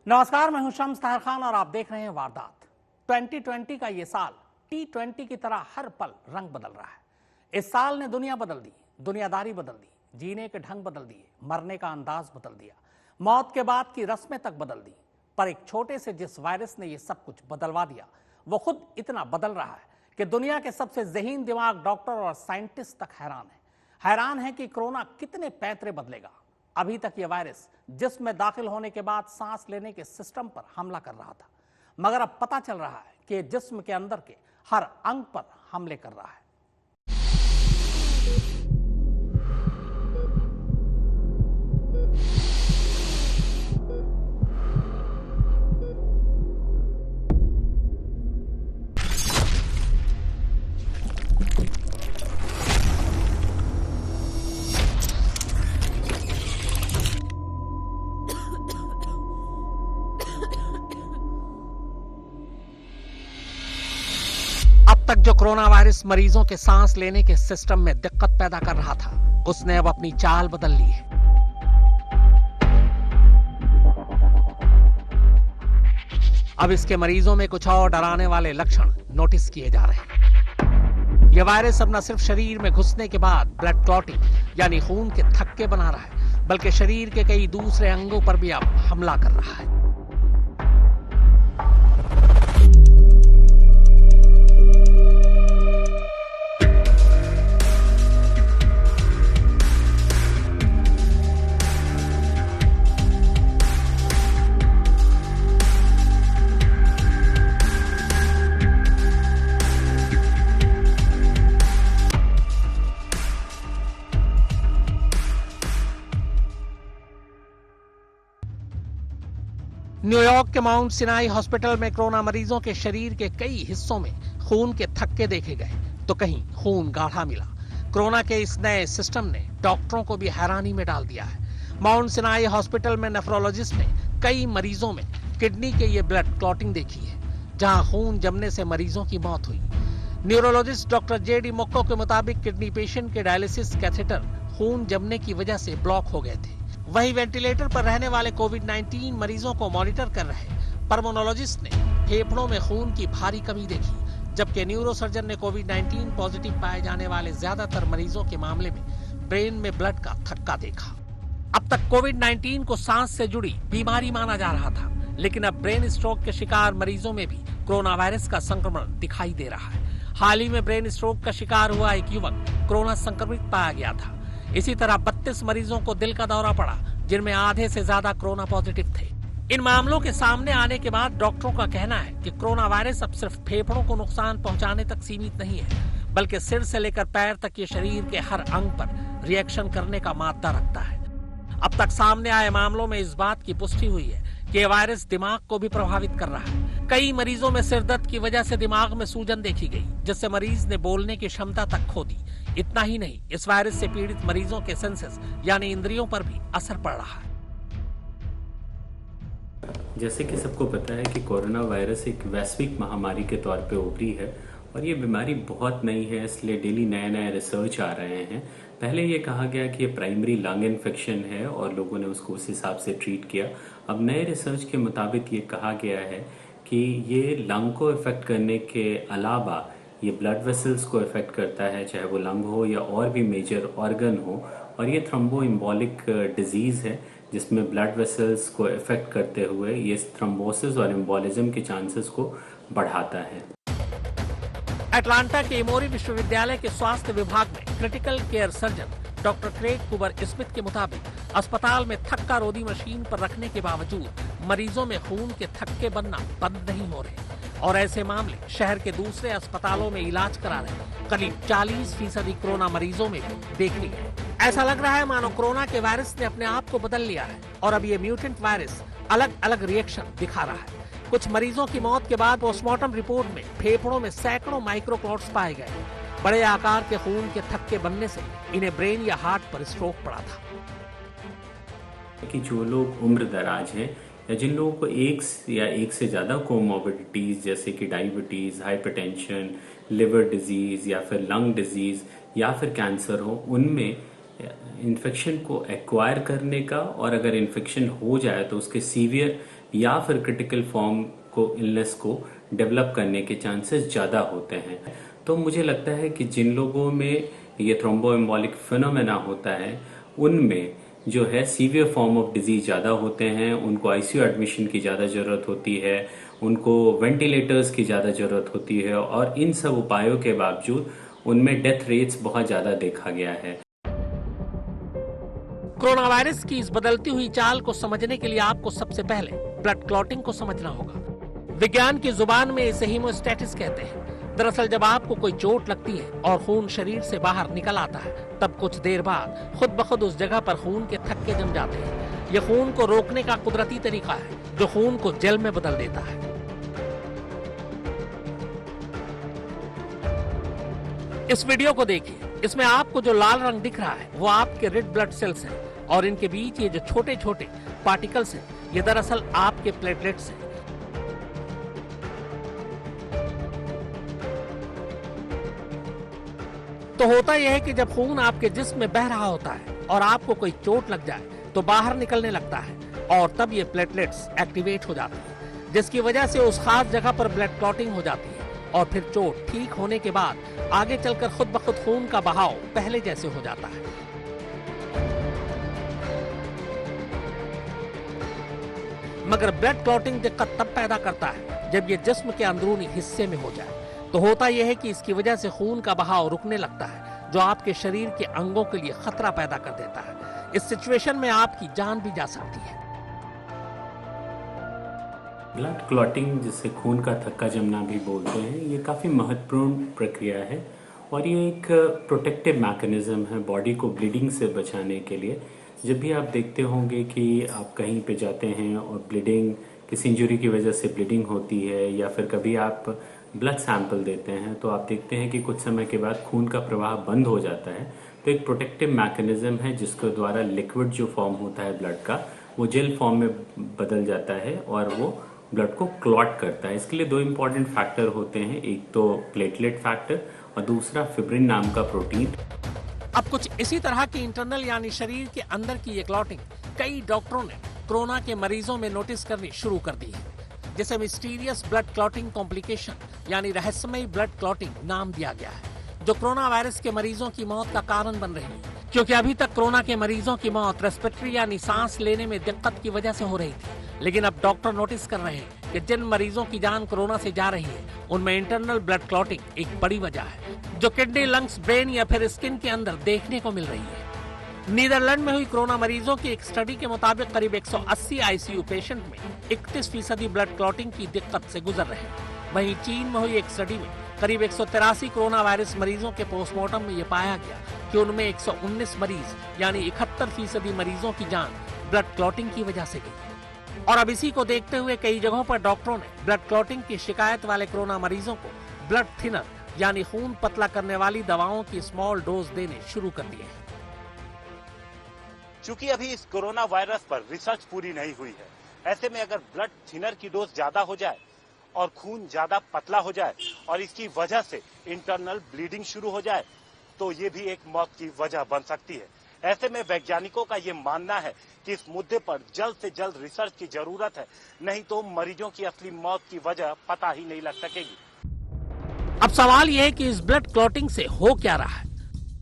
नमस्कार, मैं हूं शम्स ताहिर खान और आप देख रहे हैं वारदात। 2020 का ये साल T20 की तरह हर पल रंग बदल रहा है। इस साल ने दुनिया बदल दी, दुनियादारी बदल दी, जीने के ढंग बदल दिए, मरने का अंदाज बदल दिया, मौत के बाद की रस्में तक बदल दी। पर एक छोटे से जिस वायरस ने ये सब कुछ बदलवा दिया, वो खुद इतना बदल रहा है कि दुनिया के सबसे ज़हीन दिमाग डॉक्टर और साइंटिस्ट तक हैरान है कि कोरोना कितने पैतरे बदलेगा। अभी तक ये वायरस जिस्म में दाखिल होने के बाद सांस लेने के सिस्टम पर हमला कर रहा था, मगर अब पता चल रहा है कि जिस्म के अंदर के हर अंग पर हमले कर रहा है। अब तक जो कोरोना वायरस मरीजों के सांस लेने के सिस्टम में दिक्कत पैदा कर रहा था, उसने अब अपनी चाल बदल ली है। अब इसके मरीजों में कुछ और डराने वाले लक्षण नोटिस किए जा रहे हैं। यह वायरस अब न सिर्फ शरीर में घुसने के बाद ब्लड क्लॉटिंग यानी खून के थक्के बना रहा है, बल्कि शरीर के कई दूसरे अंगों पर भी अब हमला कर रहा है। न्यूयॉर्क के माउंट सिनाई हॉस्पिटल में कोरोना मरीजों के शरीर के कई हिस्सों में खून के थक्के देखे गए, तो कहीं खून गाढ़ा मिला। कोरोना के इस नए सिस्टम ने डॉक्टरों को भी हैरानी में डाल दिया है। माउंट सिनाई हॉस्पिटल में नेफ्रोलॉजिस्ट ने कई मरीजों में किडनी के ये ब्लड क्लॉटिंग देखी है, जहां खून जमने से मरीजों की मौत हुई। न्यूरोलॉजिस्ट डॉक्टर JD मोक्को के मुताबिक किडनी पेशेंट के डायलिसिस कैथेटर खून जमने की वजह से ब्लॉक हो गए थे। वहीं वेंटिलेटर पर रहने वाले कोविड-19 मरीजों को मॉनिटर कर रहे पल्मोनोलॉजिस्ट ने फेफड़ों में खून की भारी कमी देखी, जबकि न्यूरोसर्जन ने कोविड-19 पॉजिटिव पाए जाने वाले ज्यादातर मरीजों के मामले में ब्रेन में ब्लड का थक्का देखा। अब तक कोविड-19 को सांस से जुड़ी बीमारी माना जा रहा था, लेकिन अब ब्रेन स्ट्रोक के शिकार मरीजों में भी कोरोना वायरस का संक्रमण दिखाई दे रहा है। हाल ही में ब्रेन स्ट्रोक का शिकार हुआ एक युवक कोरोना संक्रमित पाया गया था। इसी तरह 32 मरीजों को दिल का दौरा पड़ा, जिनमें आधे से ज्यादा कोरोना पॉजिटिव थे। इन मामलों के सामने आने के बाद डॉक्टरों का कहना है कि कोरोना वायरस अब सिर्फ फेफड़ों को नुकसान पहुंचाने तक सीमित नहीं है, बल्कि सिर से लेकर पैर तक ये शरीर के हर अंग पर रिएक्शन करने का मादा रखता है। अब तक सामने आए मामलों में इस बात की पुष्टि हुई है कि यह वायरस दिमाग को भी प्रभावित कर रहा है। कई मरीजों में सिरदर्द की वजह से दिमाग में सूजन देखी गई, जिससे मरीज ने बोलने की क्षमता तक खो दी। इतना ही नहीं, इस वायरस से पीड़ित मरीजों के सेंसेस यानी इंद्रियों पर भी असर पड़ रहा है। जैसे कि सबको पता है कि कोरोना वायरस एक वैश्विक महामारी के तौर पे उभरी है और ये बीमारी बहुत नई है, इसलिए डेली नए रिसर्च आ रहे हैं। पहले ये कहा गया कि ये प्राइमरी लंग इन्फेक्शन है और लोगों ने उसको उस हिसाब से ट्रीट किया। अब नए रिसर्च के मुताबिक ये कहा गया है कि ये लंग को इफेक्ट करने के अलावा ये ब्लड वेसल्स को इफेक्ट करता है, चाहे वो लंग हो या और भी मेजर ऑर्गन हो, और ये थ्रोम्बो एम्बोलिक डिजीज है जिसमें ब्लड वेसल्स को इफेक्ट करते हुए ये थ्रोम्बोसिस और एम्बोलिज्म के चांसेस को बढ़ाता है। अटलांटा के एमोरी विश्वविद्यालय के स्वास्थ्य विभाग में critical care surgeon doctor Craig Coopersmith के मुताबिक अस्पताल में थक्का रोधी मशीन पर रखने के बावजूद मरीजों में खून के थक्के बनना बंद नहीं हो रहे, और ऐसे मामले शहर के दूसरे अस्पतालों में इलाज करा रहे करीब 40% कोरोना मरीजों में भी देखने गए। ऐसा लग रहा है मानो कोरोना के वायरस ने अपने आप को बदल लिया है और अब ये म्यूटेंट वायरस अलग अलग रिएक्शन दिखा रहा है। कुछ मरीजों की मौत के बाद पोस्टमार्टम रिपोर्ट में फेफड़ों में सैकड़ों माइक्रोक्लॉट्स पाए गए। बड़े आकार के खून के थक्के बनने से इन्हें ब्रेन या हार्ट पर स्ट्रोक पड़ा था। कि जो लोग उम्र दराज हैं या जिन लोगों को एक से ज़्यादा कोमॉर्बिडिटीज़ जैसे कि डायबिटीज़, हाइपरटेंशन, लिवर डिजीज़ या फिर लंग डिजीज़ या फिर कैंसर हो, उनमें इन्फेक्शन को एक्वायर करने का और अगर इन्फेक्शन हो जाए तो उसके सीवियर या फिर क्रिटिकल फॉर्म को इलनेस को डेवलप करने के चांसेस ज़्यादा होते हैं। तो मुझे लगता है कि जिन लोगों में ये थ्रोम्बोएम्बोलिक फिनोमेना होता है उनमें जो है सीवियर फॉर्म ऑफ डिजीज ज़्यादा होते हैं, उनको आईसीयू एडमिशन की ज़्यादा ज़रूरत होती है, उनको वेंटिलेटर्स की ज़्यादा ज़रूरत होती है और इन सब उपायों के बावजूद उनमें डेथ रेट्स बहुत ज़्यादा देखा गया है। कोरोना वायरस की इस बदलती हुई चाल को समझने के लिए आपको सबसे पहले ब्लड क्लॉटिंग को समझना होगा। विज्ञान की जुबान में इसे हीमोस्टेटिस कहते हैं। दरअसल जब आपको कोई चोट लगती है और खून शरीर से बाहर निकल आता है, तब कुछ देर बाद खुद ब खुद उस जगह पर खून के थक्के जम जाते हैं। यह खून को रोकने का कुदरती तरीका है जो खून को जेल में बदल देता है। इस वीडियो को देखिए, इसमें आपको जो लाल रंग दिख रहा है वो आपके रेड ब्लड सेल्स हैं और इनके बीच ये जो छोटे छोटे पार्टिकल्स हैं ये दरअसल आपके प्लेटलेट्स हैं। तो होता यह है कि जब खून आपके जिस्म में बह रहा होता है और आपको कोई चोट लग जाए तो बाहर निकलने लगता है और तब ये प्लेटलेट्स एक्टिवेट हो जाते हैं, जिसकी वजह से उस खास जगह पर ब्लड क्लॉटिंग हो जाती है और फिर चोट ठीक होने के बाद आगे चलकर खुद ब खुद खून का बहाव पहले जैसे हो जाता है। मगर ब्लड क्लॉटिंग दिक्कत तब पैदा करता है जब ये जिस्म के अंदरूनी हिस्से में हो जाए। तो होता यह है कि इसकी वजह से खून का बहाव रुकने लगता है, जो आपके शरीर के अंगों के लिए खतरा पैदा कर देता है। इस सिचुएशन में आपकी जान भी जा सकती है। ब्लड क्लॉटिंग, जिसे खून का थक्का जमना भी बोलते हैं, ये काफ़ी महत्वपूर्ण प्रक्रिया है और ये एक प्रोटेक्टिव मैकेनिज्म है बॉडी को ब्लीडिंग से बचाने के लिए। जब भी आप देखते होंगे कि आप कहीं पे जाते हैं और ब्लीडिंग, किसी इंजरी की वजह से ब्लीडिंग होती है या फिर कभी आप ब्लड सैंपल देते हैं तो आप देखते हैं कि कुछ समय के बाद खून का प्रवाह बंद हो जाता है। तो एक प्रोटेक्टिव मैकेनिज्म है जिसके द्वारा लिक्विड जो फॉर्म होता है ब्लड का वो जेल फॉर्म में बदल जाता है और वो ब्लड को क्लॉट करता है। इसके लिए दो इम्पॉर्टेंट फैक्टर होते हैं, एक तो प्लेटलेट फैक्टर और दूसरा फिब्रिन नाम का प्रोटीन। अब कुछ इसी तरह की इंटरनल यानी शरीर के अंदर की ये क्लॉटिंग कई डॉक्टरों ने कोरोना के मरीजों में नोटिस करनी शुरू कर दी है, जिसे मिस्टीरियस ब्लड क्लॉटिंग कॉम्प्लिकेशन यानी रहस्यमयी ब्लड क्लॉटिंग नाम दिया गया है, जो कोरोना वायरस के मरीजों की मौत का कारण बन रही है। क्योंकि अभी तक कोरोना के मरीजों की मौत रेस्पिरेटरी यानी सांस लेने में दिक्कत की वजह से हो रही थी, लेकिन अब डॉक्टर नोटिस कर रहे हैं कि जिन मरीजों की जान कोरोना से जा रही है उनमें इंटरनल ब्लड क्लॉटिंग एक बड़ी वजह है, जो किडनी, लंग्स, ब्रेन या फिर स्किन के अंदर देखने को मिल रही है। नीदरलैंड में हुई कोरोना मरीजों की एक स्टडी के मुताबिक करीब 180 आईसीयू पेशेंट में 31% ब्लड क्लॉटिंग की दिक्कत से गुजर रहे हैं। वहीं चीन में हुई एक स्टडी में करीब 183 कोरोना वायरस मरीजों के पोस्टमार्टम में यह पाया गया कि उनमें 119 मरीज यानी 71% मरीजों की जान ब्लड क्लॉटिंग की वजह से गई। और अब इसी को देखते हुए कई जगहों पर डॉक्टरों ने ब्लड क्लॉटिंग की शिकायत वाले कोरोना मरीजों को ब्लड थिनर यानी खून पतला करने वाली दवाओं की स्मॉल डोज देने शुरू कर दिए हैं। चूंकि अभी इस कोरोना वायरस पर रिसर्च पूरी नहीं हुई है, ऐसे में अगर ब्लड थिनर की डोज ज्यादा हो जाए और खून ज्यादा पतला हो जाए और इसकी वजह से इंटरनल ब्लीडिंग शुरू हो जाए तो ये भी एक मौत की वजह बन सकती है। ऐसे में वैज्ञानिकों का ये मानना है कि इस मुद्दे पर जल्द से जल्द रिसर्च की जरूरत है, नहीं तो मरीजों की असली मौत की वजह पता ही नहीं लग सकेगी। अब सवाल यह है कि इस ब्लड क्लॉटिंग से हो क्या रहा है।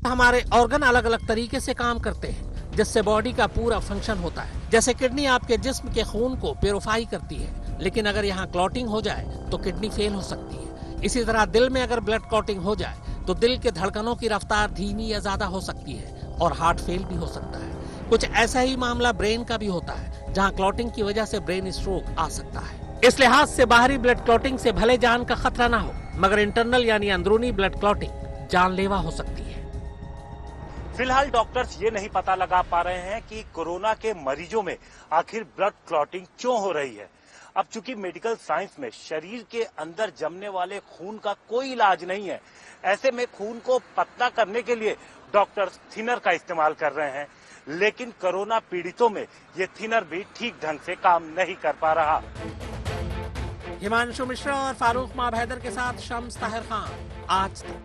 हमारे ऑर्गन अलग अलग तरीके से काम करते हैं जिससे बॉडी का पूरा फंक्शन होता है। जैसे किडनी आपके जिस्म के खून को प्योरीफाई करती है, लेकिन अगर यहाँ क्लॉटिंग हो जाए तो किडनी फेल हो सकती है। इसी तरह दिल में अगर ब्लड क्लॉटिंग हो जाए तो दिल के धड़कनों की रफ्तार धीमी या ज्यादा हो सकती है और हार्ट फेल भी हो सकता है। कुछ ऐसा ही मामला ब्रेन का भी होता है, जहाँ क्लॉटिंग की वजह से ब्रेन स्ट्रोक आ सकता है। इस लिहाज से बाहरी ब्लड क्लॉटिंग से भले जान का खतरा ना हो, मगर इंटरनल यानी अंदरूनी ब्लड क्लॉटिंग जानलेवा हो सकती है। फिलहाल डॉक्टर्स ये नहीं पता लगा पा रहे हैं कि कोरोना के मरीजों में आखिर ब्लड क्लॉटिंग क्यों हो रही है। अब चूंकि मेडिकल साइंस में शरीर के अंदर जमने वाले खून का कोई इलाज नहीं है, ऐसे में खून को पतला करने के लिए डॉक्टर्स थिनर का इस्तेमाल कर रहे हैं, लेकिन कोरोना पीड़ितों में ये थिनर भी ठीक ढंग से काम नहीं कर पा रहा। हिमांशु मिश्रा और फारूक माबहैदर के साथ शम्स ताहिर खान, आज तक।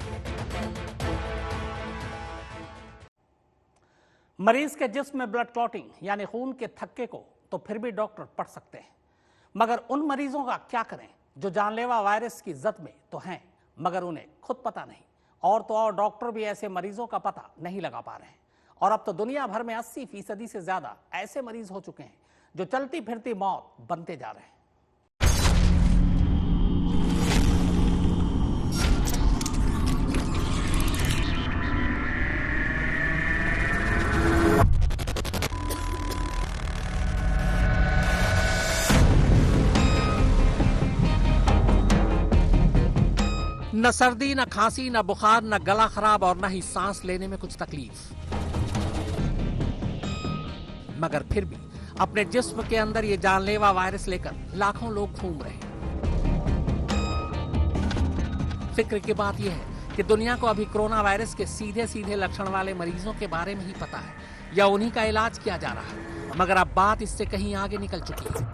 मरीज के जिस्म में ब्लड क्लॉटिंग यानी खून के थक्के को तो फिर भी डॉक्टर पढ़ सकते हैं, मगर उन मरीजों का क्या करें जो जानलेवा वायरस की जद में तो हैं मगर उन्हें खुद पता नहीं, और तो और डॉक्टर भी ऐसे मरीजों का पता नहीं लगा पा रहे हैं। और अब तो दुनिया भर में 80% से ज्यादा ऐसे मरीज हो चुके हैं जो चलती फिरती मौत बनते जा रहे हैं। न सर्दी, न खांसी, न बुखार, न गला खराब और न ही सांस लेने में कुछ तकलीफ, मगर फिर भी अपने जिस्म के अंदर ये जानलेवा वायरस लेकर लाखों लोग घूम रहे हैं। फिक्र की बात यह है कि दुनिया को अभी कोरोना वायरस के सीधे सीधे लक्षण वाले मरीजों के बारे में ही पता है या उन्हीं का इलाज किया जा रहा है, मगर अब बात इससे कहीं आगे निकल चुकी है।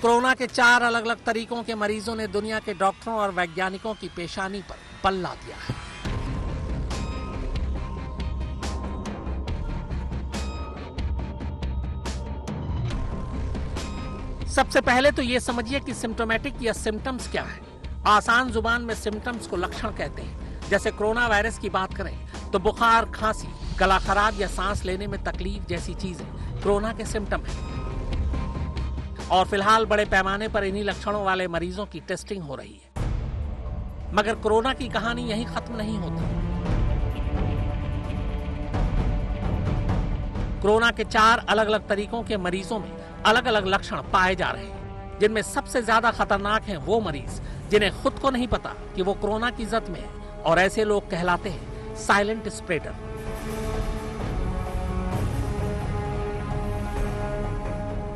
कोरोना के 4 अलग अलग तरीकों के मरीजों ने दुनिया के डॉक्टरों और वैज्ञानिकों की पेशानी पर पल्ला दिया है। सबसे पहले तो यह समझिए कि सिम्टोमेटिक या सिम्टम्स क्या है। आसान जुबान में सिम्टम्स को लक्षण कहते हैं। जैसे कोरोना वायरस की बात करें तो बुखार, खांसी, गला खराब या सांस लेने में तकलीफ जैसी चीजें कोरोना के सिम्टम हैं। और फिलहाल बड़े पैमाने पर इन्हीं लक्षणों वाले मरीजों की टेस्टिंग हो रही है। मगर कोरोना की कहानी यहीं खत्म नहीं होती। कोरोना के 4 अलग अलग तरीकों के मरीजों में अलग अलग लक्षण पाए जा रहे हैं, जिनमें सबसे ज्यादा खतरनाक हैं वो मरीज जिन्हें खुद को नहीं पता कि वो कोरोना की जद में है, और ऐसे लोग कहलाते हैं साइलेंट स्प्रेडर।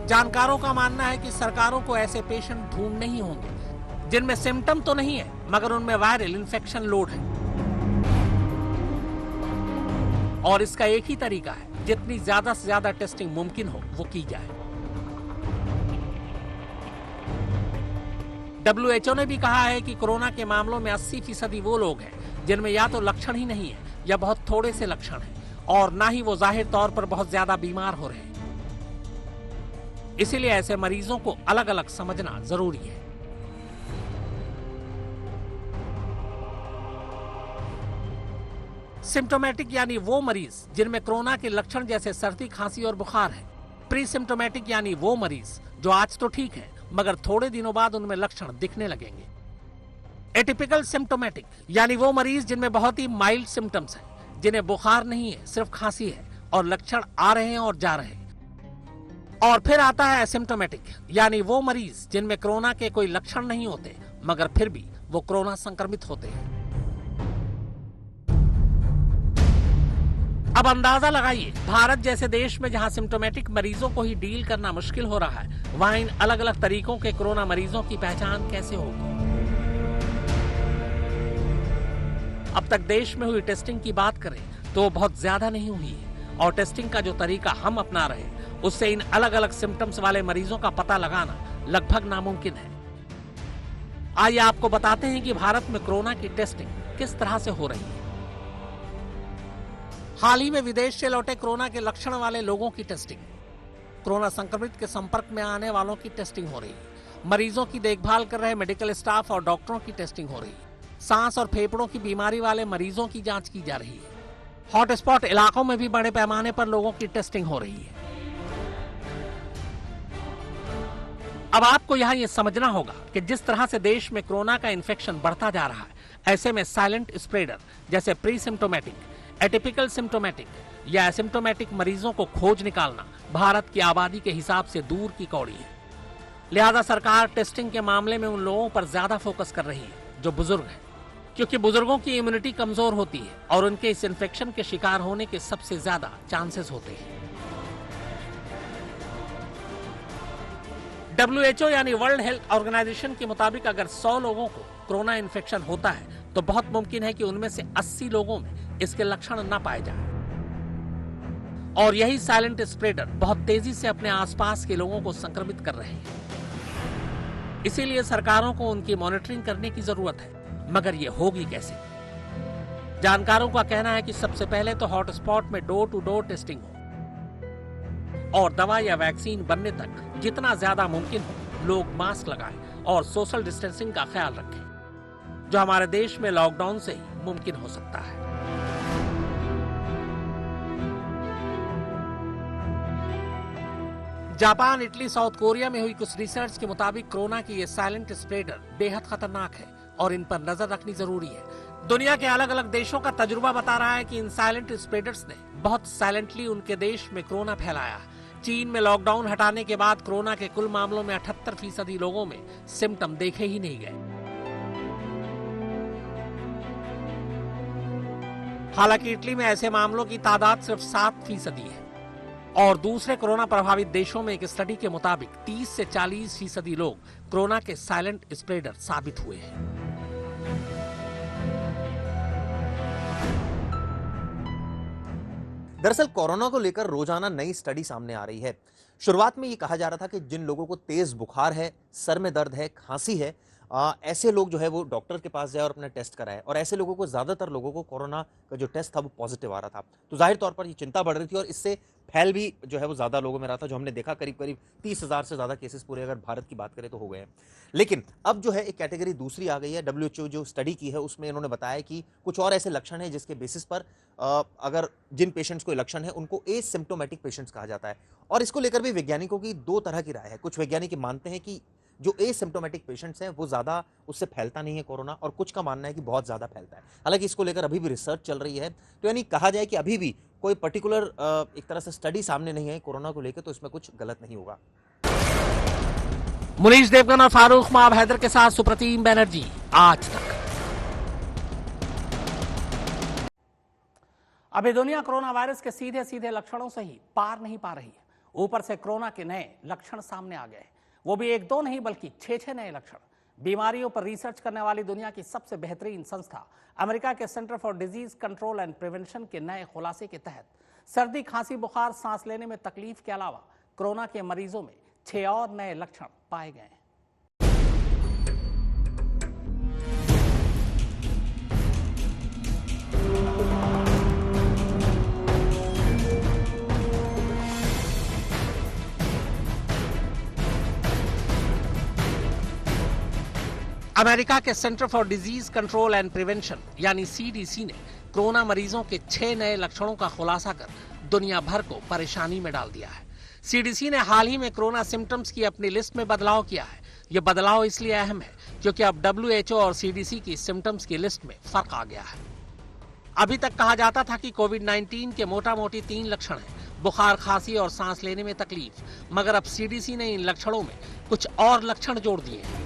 जानकारों का मानना है कि सरकारों को ऐसे पेशेंट ढूंढने ही होंगे जिनमें सिम्टम तो नहीं है मगर उनमें वायरल इन्फेक्शन लोड है। और इसका एक ही तरीका है, जितनी ज्यादा से ज्यादा टेस्टिंग मुमकिन हो वो की जाए। WHO ने भी कहा है कि कोरोना के मामलों में 80% वो लोग हैं जिनमें या तो लक्षण ही नहीं है या बहुत थोड़े से लक्षण हैं, और ना ही वो जाहिर तौर पर बहुत ज्यादा बीमार हो रहे हैं। इसीलिए ऐसे मरीजों को अलग अलग समझना जरूरी है। सिम्टोमेटिक यानी वो मरीज जिनमें कोरोना के लक्षण जैसे सर्दी, खांसी और बुखार है। प्री सिम्टोमेटिक यानी वो मरीज जो आज तो ठीक है मगर थोड़े दिनों बाद उनमें लक्षण दिखने लगेंगे। एटिपिकल सिम्टोमेटिक यानी वो मरीज जिनमें बहुत ही माइल्ड सिम्टम्स हैं, जिन्हें बुखार नहीं है, सिर्फ खांसी है और लक्षण आ रहे हैं और जा रहे हैं। और फिर आता है एसिम्टोमेटिक यानी वो मरीज जिनमें कोरोना के कोई लक्षण नहीं होते मगर फिर भी वो कोरोना संक्रमित होते हैं। अब अंदाजा लगाइए, भारत जैसे देश में जहां सिम्टोमेटिक मरीजों को ही डील करना मुश्किल हो रहा है, वहां इन अलग अलग तरीकों के कोरोना मरीजों की पहचान कैसे होगी। अब तक देश में हुई टेस्टिंग की बात करें तो वो बहुत ज्यादा नहीं हुई है, और टेस्टिंग का जो तरीका हम अपना रहे हैं उससे इन अलग अलग सिम्टम्स वाले मरीजों का पता लगाना लगभग नामुमकिन है। आइए आपको बताते हैं कि भारत में कोरोना की टेस्टिंग किस तरह से हो रही है। हाल ही में विदेश से लौटे कोरोना के लक्षण वाले लोगों की टेस्टिंग, कोरोना संक्रमित के संपर्क में आने वालों की टेस्टिंग हो रही है, मरीजों की देखभाल कर रहे मेडिकल स्टाफ और डॉक्टरों की टेस्टिंग हो रही है, सांस और फेफड़ों की बीमारी वाले मरीजों की जांच की जा रही है, हॉटस्पॉट इलाकों में भी बड़े पैमाने पर लोगों की टेस्टिंग हो रही है। अब आपको यहां यह समझना होगा कि जिस तरह से देश में कोरोना का इन्फेक्शन बढ़ता जा रहा है, ऐसे में साइलेंट स्प्रेडर जैसे प्री सिम्टोमेटिक, एटिपिकल सिम्टोमेटिक या एसिम्टोमेटिक मरीजों को खोज निकालना भारत की आबादी के हिसाब से दूर की कौड़ी है। लिहाजा सरकार टेस्टिंग के मामले में उन लोगों पर ज्यादा फोकस कर रही है जो बुजुर्ग हैं, क्योंकि बुजुर्गों की इम्यूनिटी कमजोर होती है और उनके इस इन्फेक्शन के शिकार होने के सबसे ज्यादा चांसेस होते हैं। WHO यानी वर्ल्ड हेल्थ ऑर्गेनाइजेशन के मुताबिक अगर 100 लोगों को कोरोना इन्फेक्शन होता है तो बहुत मुमकिन है कि उनमें से 80 लोगों में इसके लक्षण न पाए जाएं। और यही साइलेंट स्प्रेडर बहुत तेजी से अपने आसपास के लोगों को संक्रमित कर रहे हैं। इसीलिए सरकारों को उनकी मॉनिटरिंग करने की जरूरत है, मगर ये होगी कैसे? जानकारों का कहना है कि सबसे पहले तो हॉटस्पॉट में डोर टू डोर टेस्टिंग हो और दवा या वैक्सीन बनने तक जितना ज्यादा मुमकिन हो लोग मास्क लगाएं और सोशल डिस्टेंसिंग का ख्याल रखें, जो हमारे देश में लॉकडाउन से ही मुमकिन हो सकता है। जापान, इटली, साउथ कोरिया में हुई कुछ रिसर्च के मुताबिक कोरोना की ये साइलेंट स्प्रेडर बेहद खतरनाक है और इन पर नजर रखनी जरूरी है। दुनिया के अलग अलग देशों का तजुर्बा बता रहा है कि इन साइलेंट स्प्रेडर्स ने बहुत साइलेंटली उनके देश में कोरोना फैलाया। चीन में लॉकडाउन हटाने के बाद कोरोना के कुल मामलों में 78% लोगों में सिम्टम देखे ही नहीं गए। हालांकि इटली में ऐसे मामलों की तादाद सिर्फ 7% है और दूसरे कोरोना प्रभावित देशों में एक स्टडी के मुताबिक 30 से 40% लोग कोरोना के साइलेंट स्प्रेडर साबित हुए हैं। दरअसल कोरोना को लेकर रोजाना नई स्टडी सामने आ रही है। शुरुआत में ये कहा जा रहा था कि जिन लोगों को तेज बुखार है, सर में दर्द है, खांसी है, ऐसे लोग जो है वो डॉक्टर के पास जाए और अपना टेस्ट कराए, और ऐसे लोगों को ज्यादातर लोगों को कोरोना का जो टेस्ट था वो पॉजिटिव आ रहा था। तो जाहिर तौर पर ये चिंता बढ़ रही थी और इससे फैल भी जो है वो ज्यादा लोगों में रहा था। जो हमने देखा करीब करीब 30,000 से ज्यादा केसेस पूरे अगर भारत की बात करें तो हो गए हैं। लेकिन अब जो है एक कैटेगरी दूसरी आ गई है। WHO जो स्टडी की है उसमें इन्होंने बताया कि कुछ और ऐसे लक्षण हैं जिसके बेसिस पर अगर जिन पेशेंट्स को लक्षण है उनको एसिम्प्टोमेटिक पेशेंट्स कहा जाता है। और इसको लेकर भी वैज्ञानिकों की दो तरह की राय है। कुछ वैज्ञानिक मानते हैं कि जो एसिम्प्टोमेटिक पेशेंट्स हैं वो ज्यादा उससे फैलता नहीं है कोरोना, और कुछ का मानना है कि बहुत ज्यादा फैलता है। हालांकि इसको लेकर अभी भी रिसर्च चल रही है। तो यानी कहा जाए कि अभी भी कोई पर्टिकुलर एक तरह से स्टडी सामने नहीं है कोरोना को लेकर, तो इसमें कुछ गलत नहीं होगा। मुनीश देवगन और फारूक माब हैदर के साथ सुप्रतीम बैनर्जी, आज तक। अभी दुनिया कोरोना वायरस के सीधे सीधे लक्षणों से ही पार नहीं पा रही है। ऊपर से कोरोना के नए लक्षण सामने आ गए, वो भी 1-2 नहीं बल्कि 6 नए लक्षण। बीमारियों पर रिसर्च करने वाली दुनिया की सबसे बेहतरीन संस्था अमेरिका के centre for disease control and prevention के नए खुलासे के तहत सर्दी, खांसी, बुखार, सांस लेने में तकलीफ के अलावा कोरोना के मरीजों में 6 और नए लक्षण पाए गए हैं। अमेरिका के centre for disease control and prevention यानी CDC ने कोरोना मरीजों के 6 नए लक्षणों का खुलासा कर दुनिया भर को परेशानी में डाल दिया है। CDC ने हाल ही में कोरोना सिम्टम्स की अपनी लिस्ट में बदलाव किया है। यह बदलाव इसलिए अहम है क्योंकि अब WHO और CDC की सिम्टम्स की लिस्ट में फर्क आ गया है। अभी तक कहा जाता था कि कोविड-19 के मोटा मोटी 3 लक्षण हैं, बुखार, खांसी और सांस लेने में तकलीफ, मगर अब CDC ने इन लक्षणों में कुछ और लक्षण जोड़ दिए हैं।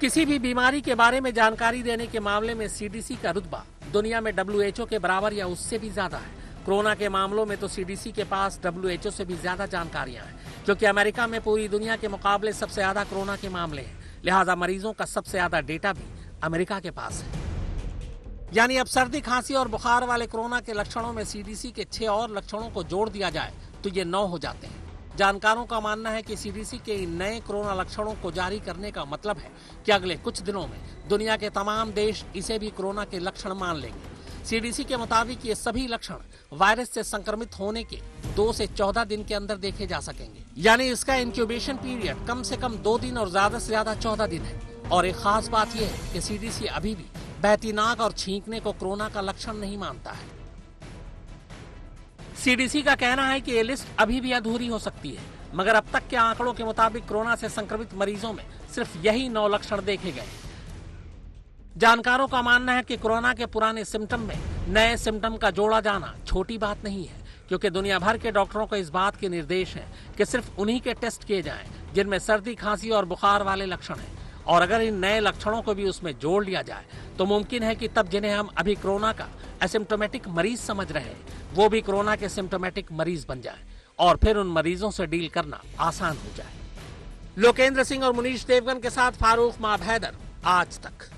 किसी भी बीमारी के बारे में जानकारी देने के मामले में CDC का रुतबा दुनिया में WHO के बराबर या उससे भी ज्यादा है। कोरोना के मामलों में तो CDC के पास WHO से भी ज्यादा जानकारियां हैं, क्योंकि अमेरिका में पूरी दुनिया के मुकाबले सबसे ज्यादा कोरोना के मामले हैं। लिहाजा मरीजों का सबसे ज्यादा डेटा भी अमेरिका के पास है। यानी अब सर्दी, खांसी और बुखार वाले कोरोना के लक्षणों में CDC के 6 और लक्षणों को जोड़ दिया जाए तो ये 9 हो जाते हैं। जानकारों का मानना है कि CDC के इन नए कोरोना लक्षणों को जारी करने का मतलब है कि अगले कुछ दिनों में दुनिया के तमाम देश इसे भी कोरोना के लक्षण मान लेंगे। CDC के मुताबिक ये सभी लक्षण वायरस से संक्रमित होने के 2 से 14 दिन के अंदर देखे जा सकेंगे। यानी इसका इंक्यूबेशन पीरियड कम से कम 2 दिन और ज्यादा से ज्यादा 14 दिन है। और एक खास बात यह है कि CDC अभी भी बहती नाक और छींकने को कोरोना का लक्षण नहीं मानता है। CDC का कहना है कि ये लिस्ट अभी भी अधूरी हो सकती है, मगर अब तक के आंकड़ों के मुताबिक कोरोना से संक्रमित मरीजों में सिर्फ यही 9 लक्षण देखे गए। जानकारों का मानना है कि कोरोना के पुराने सिम्टम में नए सिम्टम का जोड़ा जाना छोटी बात नहीं है, क्योंकि दुनिया भर के डॉक्टरों को इस बात के निर्देश हैं कि सिर्फ उन्हीं के टेस्ट किए जाएं जिनमें सर्दी, खांसी और बुखार वाले लक्षण हैं। और अगर इन नए लक्षणों को भी उसमें जोड़ लिया जाए तो मुमकिन है कि तब जिन्हें हम अभी कोरोना का एसिम्प्टोमेटिक मरीज समझ रहे हैं वो भी कोरोना के सिम्प्टोमेटिक मरीज बन जाए और फिर उन मरीजों से डील करना आसान हो जाए। लोकेंद्र सिंह और मुनीश देवगन के साथ फारूक माब हैदर, आज तक।